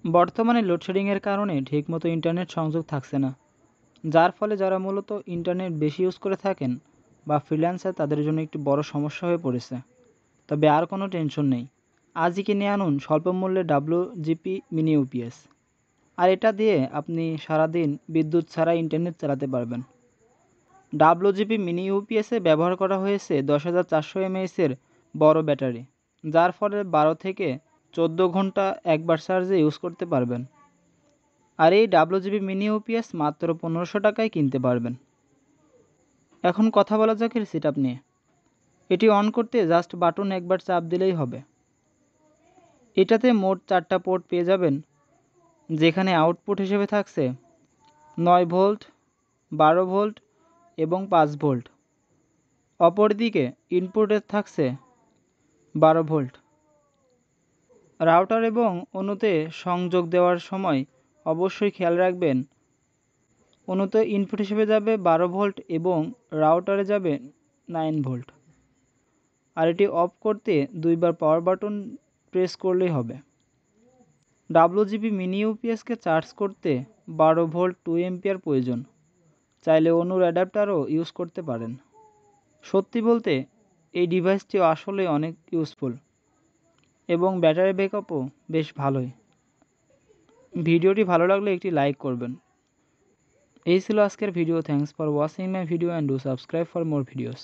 বর্তমানে লোডশেডিংয়ের কারণে ঠিকমতো ইন্টারনেট সংযোগ থাকছে না, যার ফলে যারা মূলত ইন্টারনেট বেশি ইউজ করে থাকেন বা ফ্রিল্যান্সার তাদের জন্য একটি বড় সমস্যা হয়ে পড়েছে। তবে আর কোনো টেনশন নেই, আজই কিনে আনুন স্বল্প মূল্যে WGP মিনি ইউপিএস। আর এটা দিয়ে আপনি সারাদিন বিদ্যুৎ ছাড়া ইন্টারনেট চালাতে পারবেন। WGP মিনি ইউপিএসে ব্যবহার করা হয়েছে 10,400 mAh-এর বড় ব্যাটারি, যার ফলে 12 থেকে 14 ঘন্টা একবার চার্জে ইউজ করতে পারবেন। আর এই WGP মিনি ইউপিএস মাত্র 1500 টাকায় কিনতে পারবেন। এখন কথা বলা যাক এর সেটআপ নিয়ে। এটি অন করতে জাস্ট বাটন একবার চাপ দিলেই হবে। এটাতে মোট 4টা পোর্ট পেয়ে যাবেন, যেখানে আউটপুট হিসেবে থাকছে 9 ভোল্ট, 12 ভোল্ট এবং 5 ভোল্ট। অপরদিকে ইনপুটে থাকছে 12 ভোল্ট। রাউটার এবং অণুতে সংযোগ দেওয়ার সময় অবশ্যই খেয়াল রাখবেন, অণুতে ইনপুট হিসেবে যাবে 12 ভোল্ট এবং রাউটারে যাবে 9 ভোল্ট। আর এটি অফ করতে দুইবার পাওয়ার বাটন প্রেস করলেই হবে। WGP মিনি ইউপিএসকে চার্জ করতে 12 ভোল্ট 2 এম্পিয়ার প্রয়োজন। চাইলে অণুর অ্যাডাপ্টারও ইউজ করতে পারেন। সত্যি বলতে এই ডিভাইসটি আসলে অনেক ইউজফুল এবং ব্যাটারি ব্যাকআপও বেশ ভালোই। ভিডিওটি ভালো লাগলে একটি লাইক করবেন। এই ছিল আজকের video. Thanks for watching my video and do subscribe for more videos.